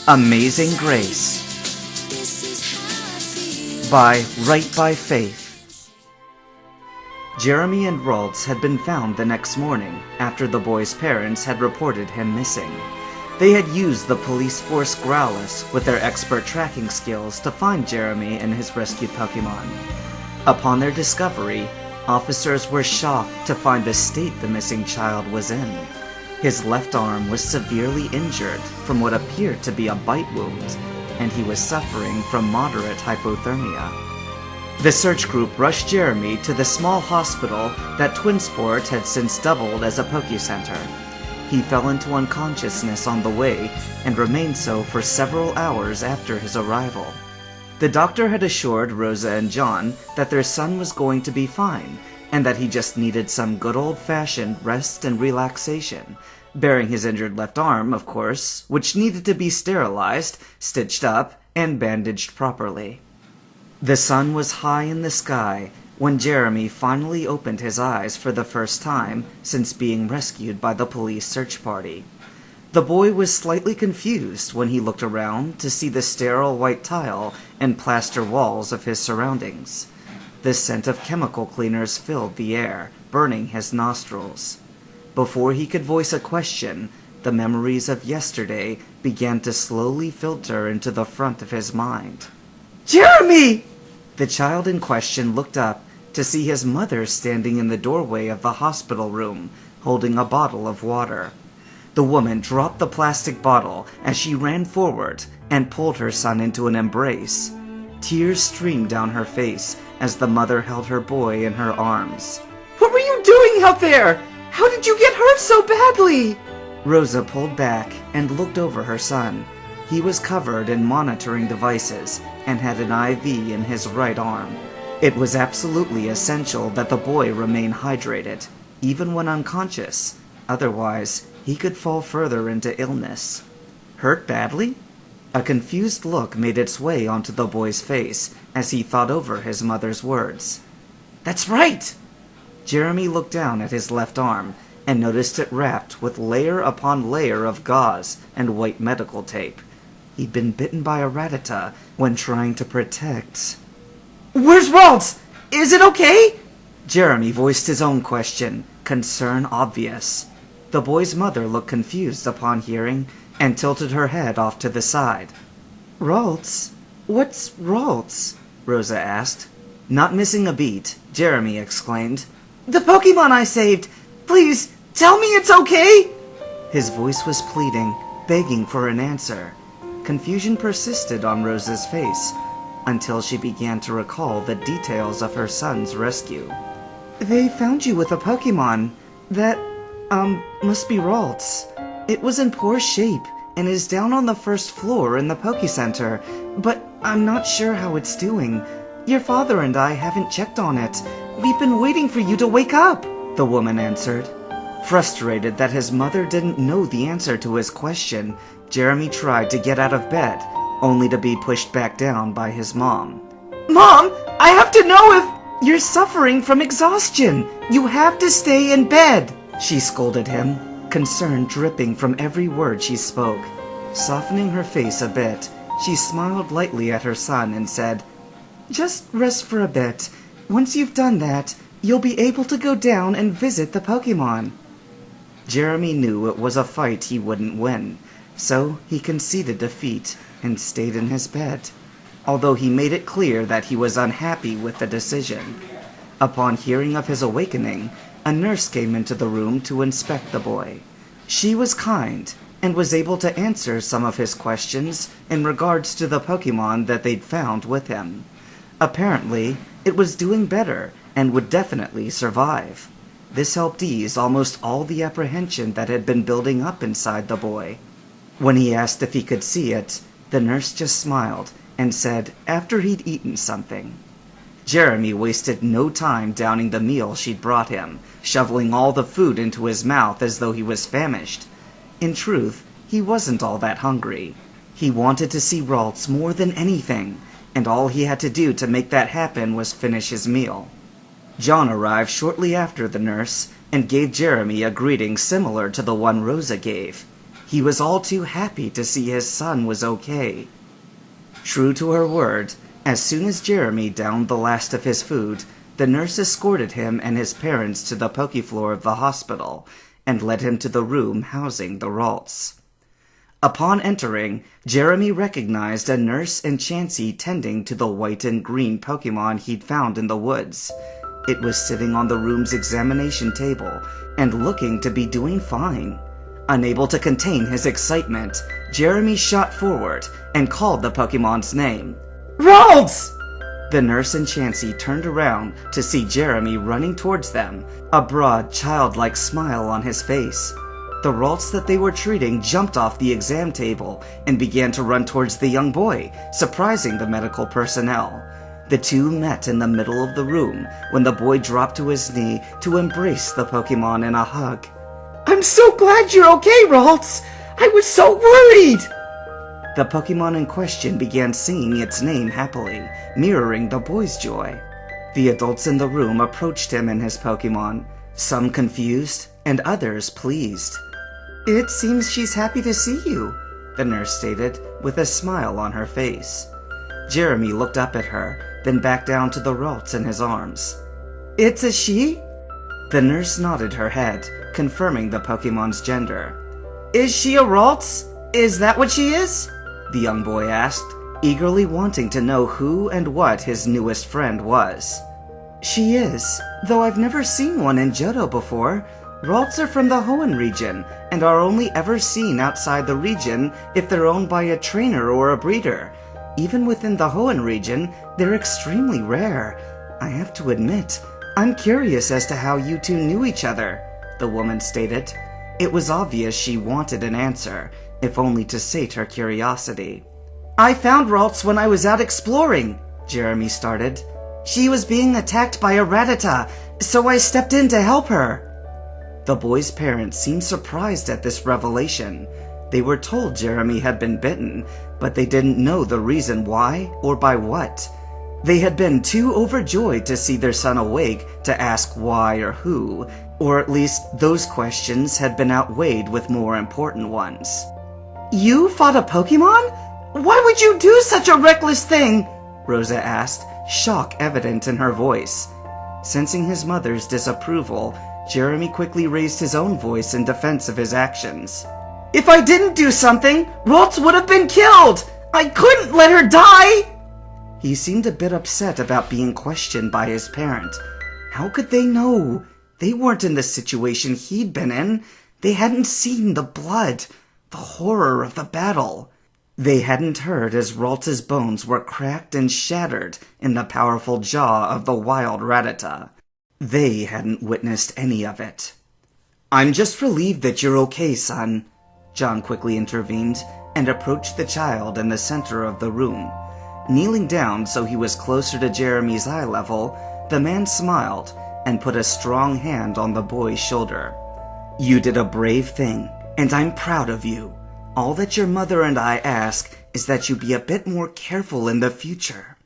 Amazing Grace by Right by Faith. Jeremy and Raltz had been found the next morning after the boy's parents had reported him missing. They had used the police force Growlithe with their expert tracking skills to find Jeremy and his rescued Pokemon. Upon their discovery, officers were shocked to find the state the missing child was in. His left arm was severely injured from what appeared to be a bite wound, and he was suffering from moderate hypothermia. The search group rushed Jeremy to the small hospital that Twinsport had since doubled as a Poké-Center. He fell into unconsciousness on the way and remained so for several hours after his arrival. The doctor had assured Rosa and John that their son was going to be fine, and that he just needed some good old-fashioned rest and relaxation, bearing his injured left arm, of course, which needed to be sterilized, stitched up, and bandaged properly. The sun was high in the sky when Jeremy finally opened his eyes for the first time since being rescued by the police search party. The boy was slightly confused when he looked around to see the sterile white tile and plaster walls of his surroundings. The scent of chemical cleaners filled the air, burning his nostrils. Before he could voice a question, the memories of yesterday began to slowly filter into the front of his mind. "Jeremy!" The child in question looked up to see his mother standing in the doorway of the hospital room, holding a bottle of water. The woman dropped the plastic bottle as she ran forward and pulled her son into an embrace. Tears streamed down her face as the mother held her boy in her arms. "What were you doing out there? How did you get hurt so badly?" Rosa pulled back and looked over her son. He was covered in monitoring devices and had an IV in his right arm. It was absolutely essential that the boy remain hydrated, even when unconscious. Otherwise, he could fall further into illness. "Hurt badly?" A confused look made its way onto the boy's face as he thought over his mother's words. "That's right!" Jeremy looked down at his left arm and noticed it wrapped with layer upon layer of gauze and white medical tape. He'd been bitten by a Rattata when trying to protect... "Where's Raltz? Is it okay?" Jeremy voiced his own question, concern obvious. The boy's mother looked confused upon hearing and tilted her head off to the side. "Raltz? What's Raltz?" Rosa asked. Not missing a beat, Jeremy exclaimed, "The Pokemon I saved! Please, tell me it's okay!" His voice was pleading, begging for an answer. Confusion persisted on Rosa's face, until she began to recall the details of her son's rescue. "They found you with a Pokemon. That, must be Raltz. It was in poor shape, and is down on the first floor in the Poké-Center, but I'm not sure how it's doing. Your father and I haven't checked on it. We've been waiting for you to wake up," the woman answered. Frustrated that his mother didn't know the answer to his question, Jeremy tried to get out of bed, only to be pushed back down by his mom. "Mom, I have to know if you're suffering from exhaustion. You have to stay in bed," she scolded him, concern dripping from every word she spoke. Softening her face a bit, she smiled lightly at her son and said, "Just rest for a bit. Once you've done that, you'll be able to go down and visit the Pokemon." Jeremy knew it was a fight he wouldn't win, so he conceded defeat and stayed in his bed, although he made it clear that he was unhappy with the decision. Upon hearing of his awakening, a nurse came into the room to inspect the boy. She was kind and was able to answer some of his questions in regards to the Pokemon that they'd found with him. Apparently, it was doing better and would definitely survive. This helped ease almost all the apprehension that had been building up inside the boy. When he asked if he could see it, the nurse just smiled and said after he'd eaten something. Jeremy wasted no time downing the meal she'd brought him, shoveling all the food into his mouth as though he was famished. In truth, he wasn't all that hungry. He wanted to see Raltz more than anything, and all he had to do to make that happen was finish his meal. John arrived shortly after the nurse and gave Jeremy a greeting similar to the one Rosa gave. He was all too happy to see his son was okay. True to her word, as soon as Jeremy downed the last of his food, the nurse escorted him and his parents to the pokey-floor of the hospital and led him to the room housing the Ralts. Upon entering, Jeremy recognized a nurse and Chansey tending to the white and green Pokemon he'd found in the woods. It was sitting on the room's examination table and looking to be doing fine. Unable to contain his excitement, Jeremy shot forward and called the Pokemon's name. "Ralts!" The nurse and Chansey turned around to see Jeremy running towards them, a broad, childlike smile on his face. The Ralts that they were treating jumped off the exam table and began to run towards the young boy, surprising the medical personnel. The two met in the middle of the room when the boy dropped to his knee to embrace the Pokemon in a hug. "I'm so glad you're okay, Ralts! I was so worried!" The Pokemon in question began singing its name happily, mirroring the boy's joy. The adults in the room approached him and his Pokemon, some confused and others pleased. "It seems she's happy to see you," the nurse stated, with a smile on her face. Jeremy looked up at her, then back down to the Ralts in his arms. "It's a she?" The nurse nodded her head, confirming the Pokemon's gender. "Is she a Ralts? Is that what she is?" the young boy asked, eagerly wanting to know who and what his newest friend was. "She is, though I've never seen one in Johto before. Ralts are from the Hoenn region, and are only ever seen outside the region if they're owned by a trainer or a breeder. Even within the Hoenn region, they're extremely rare. I have to admit, I'm curious as to how you two knew each other," the woman stated. It was obvious she wanted an answer, if only to sate her curiosity. "I found Ralts when I was out exploring," Jeremy started. "She was being attacked by a Rattata, so I stepped in to help her." The boy's parents seemed surprised at this revelation. They were told Jeremy had been bitten, but they didn't know the reason why or by what. They had been too overjoyed to see their son awake to ask why or who, or at least those questions had been outweighed with more important ones. "You fought a Pokemon? Why would you do such a reckless thing?" Rosa asked, shock evident in her voice. Sensing his mother's disapproval, Jeremy quickly raised his own voice in defense of his actions. "If I didn't do something, Ralts would have been killed! I couldn't let her die!" He seemed a bit upset about being questioned by his parent. How could they know? They weren't in the situation he'd been in. They hadn't seen the blood, the horror of the battle. They hadn't heard as Ralts' bones were cracked and shattered in the powerful jaw of the wild Rattata. They hadn't witnessed any of it. "I'm just relieved that you're okay, son," John quickly intervened and approached the child in the center of the room. Kneeling down so he was closer to Jeremy's eye level, the man smiled and put a strong hand on the boy's shoulder. "You did a brave thing, and I'm proud of you. All that your mother and I ask is that you be a bit more careful in the future."